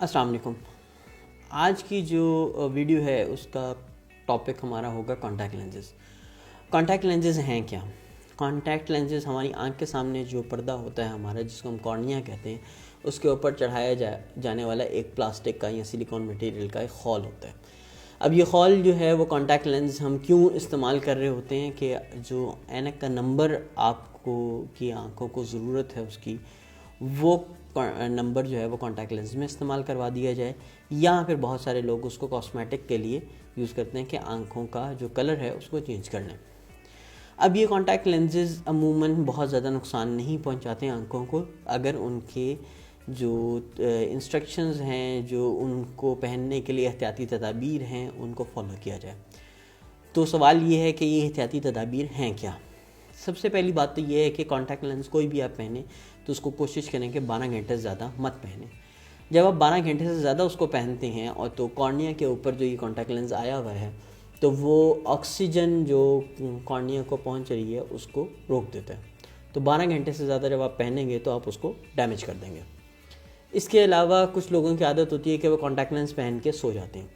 अस्सलाम वालेकुम। आज की जो वीडियो है उसका टॉपिक हमारा होगा कॉन्टैक्ट लेंसेज। कॉन्टैक्ट लेंसेज हैं क्या? कॉन्टैक्ट लेंसेज हमारी आंख के सामने जो पर्दा होता है हमारा, जिसको हम कॉर्निया कहते हैं, उसके ऊपर चढ़ाया जाने वाला एक प्लास्टिक का या सिलिकॉन मटेरियल का एक हॉल होता है। अब ये हॉल जो है वो कॉन्टैक्ट लेंस हम क्यों इस्तेमाल कर रहे होते हैं कि जो ऐनक का नंबर आपको की आंखों को ज़रूरत है उसकी, वो नंबर जो है वो कॉन्टैक्ट लेंस में इस्तेमाल करवा दिया जाए, या फिर बहुत सारे लोग उसको कॉस्मेटिक के लिए यूज़ करते हैं कि आंखों का जो कलर है उसको चेंज कर लें। अब ये कॉन्टैक्ट लेंसेज अमूमन बहुत ज़्यादा नुकसान नहीं पहुंचाते आंखों को, अगर उनके जो इंस्ट्रक्शंस हैं, जो उनको पहनने के लिए एहतियाती तदाबीर हैं, उनको फॉलो किया जाए। तो सवाल ये है कि ये एहतियाती तदाबीर हैं क्या? सबसे पहली बात तो ये है कि कॉन्टैक्ट लेंस कोई भी आप पहने तो उसको कोशिश करें कि 12 घंटे से ज़्यादा मत पहने। जब आप 12 घंटे से ज़्यादा उसको पहनते हैं और तो कॉर्निया के ऊपर जो ये कॉन्टैक्ट लेंस आया हुआ है, तो वो ऑक्सीजन जो कॉर्निया को पहुंच रही है उसको रोक देता है। तो 12 घंटे से ज़्यादा जब आप पहनेंगे तो आप उसको डैमेज कर देंगे। इसके अलावा कुछ लोगों की आदत होती है कि वो कॉन्टैक्ट लेंस पहन के सो जाते हैं।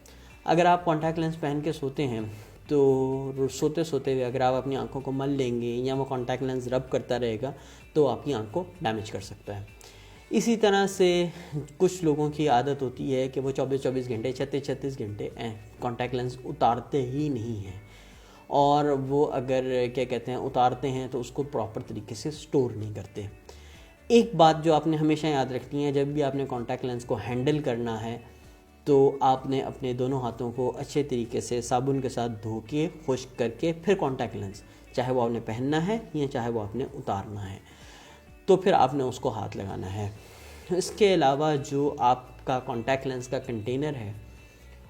अगर आप कॉन्टैक्ट लेंस पहन के सोते हैं तो सोते सोते हुए अगर आप अपनी आंखों को मल लेंगे या वो कॉन्टैक्ट लेंस रब करता रहेगा तो आपकी आंख को डैमेज कर सकता है। इसी तरह से कुछ लोगों की आदत होती है कि वो 24-24 घंटे 36-36 घंटे कॉन्टैक्ट लेंस उतारते ही नहीं हैं, और वो अगर क्या कहते हैं उतारते हैं तो उसको प्रॉपर तरीके से स्टोर नहीं करते। एक बात जो आपने हमेशा याद रखनी है, जब भी आपने कॉन्टैक्ट लेंस को हैंडल करना है तो आपने अपने दोनों हाथों को अच्छे तरीके से साबुन के साथ धो के खुश्क करके फिर कॉन्टैक्ट लेंस, चाहे वो आपने पहनना है या चाहे वो आपने उतारना है, तो फिर आपने उसको हाथ लगाना है। इसके अलावा जो आपका कॉन्टैक्ट लेंस का कंटेनर है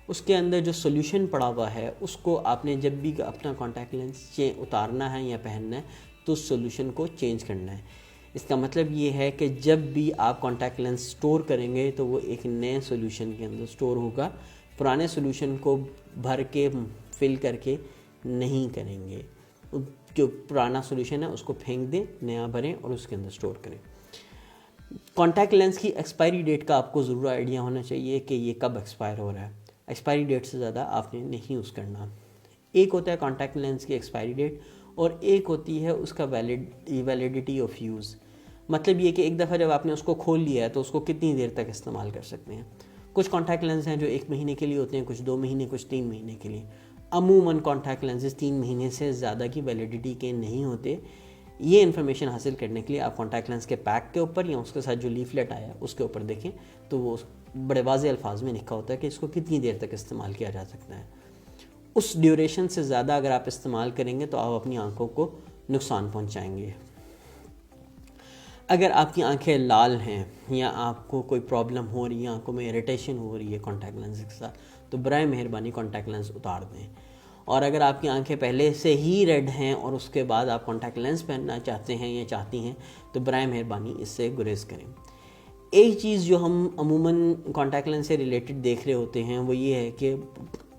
उसके अंदर जो सोल्यूशन पड़ा हुआ है, उसको आपने जब भी अपना कॉन्टैक्ट लेंस उतारना है या पहनना है तो उस सोल्यूशन को चेंज करना है। इसका मतलब ये है कि जब भी आप कॉन्टैक्ट लेंस स्टोर करेंगे तो वो एक नए सोल्यूशन के अंदर स्टोर होगा, पुराने सोल्यूशन को भर के फिल करके नहीं करेंगे। जो पुराना सोल्यूशन है उसको फेंक दें, नया भरें और उसके अंदर स्टोर करें। कॉन्टैक्ट लेंस की एक्सपायरी डेट का आपको ज़रूर आइडिया होना चाहिए कि ये कब एक्सपायर हो रहा है। एक्सपायरी डेट से ज़्यादा आपने नहीं यूज़ करना। एक होता है कॉन्टैक्ट लेंस की एक्सपायरी डेट और एक होती है उसका वैलिडिटी ऑफ यूज़। मतलब ये कि एक दफ़ा जब आपने उसको खोल लिया है तो उसको कितनी देर तक इस्तेमाल कर सकते हैं। कुछ कॉन्टैक्ट लेंस हैं जो 1 महीने के लिए होते हैं, कुछ 2 महीने, कुछ 3 महीने के लिए। अमूमन कॉन्टैक्ट लेंसेज 3 महीने से ज़्यादा की वैलिडिटी के नहीं होते। ये इन्फॉर्मेशन हासिल करने के लिए आप कॉन्टैक्ट लेंस के पैक के ऊपर या उसके साथ जो लीफलेट आया उसके ऊपर देखें, तो वो बड़े वाज़ेह अल्फाज में लिखा होता है कि इसको कितनी देर तक इस्तेमाल किया जा सकता है। उस ड्यूरेशन से ज़्यादा अगर आप इस्तेमाल करेंगे तो आप अपनी आंखों को नुकसान पहुंचाएंगे। अगर आपकी आंखें लाल हैं या आपको कोई प्रॉब्लम हो रही है, आंखों में इरिटेशन हो रही है कॉन्टैक्ट लेंस के साथ, तो बराए मेहरबानी कॉन्टैक्ट लेंस उतार दें। और अगर आपकी आंखें पहले से ही रेड हैं और उसके बाद आप कॉन्टैक्ट लेंस पहनना चाहते हैं या चाहती हैं तो बराए मेहरबानी इससे गुरेज करें। एक चीज़ जो हम अमूमन कॉन्टैक्ट लेंस से रिलेटेड देख रहे होते हैं वो ये है कि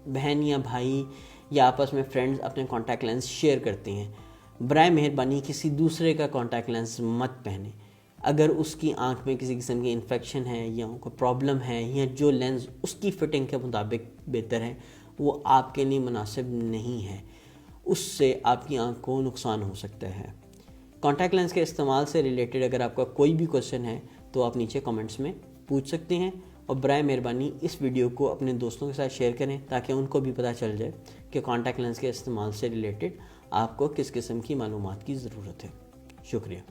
बहन या भाई या आपस में फ्रेंड्स अपने कॉन्टैक्ट लेंस शेयर करते हैं। बराए मेहरबानी किसी दूसरे का कॉन्टैक्ट लेंस मत पहने। अगर उसकी आंख में किसी किस्म की इन्फेक्शन है या कोई प्रॉब्लम है या जो लेंस उसकी फ़िटिंग के मुताबिक बेहतर है वो आपके लिए मुनासिब नहीं है, उससे आपकी आंख को नुकसान हो सकता है। कॉन्टैक्ट लेंस के इस्तेमाल से रिलेटेड अगर आपका कोई भी क्वेश्चन है तो आप नीचे कमेंट्स में पूछ सकते हैं, और बराए मेहरबानी इस वीडियो को अपने दोस्तों के साथ शेयर करें ताकि उनको भी पता चल जाए कि कॉन्टैक्ट लेंस के इस्तेमाल से रिलेटेड आपको किस किस्म की मालूमात की ज़रूरत है। शुक्रिया।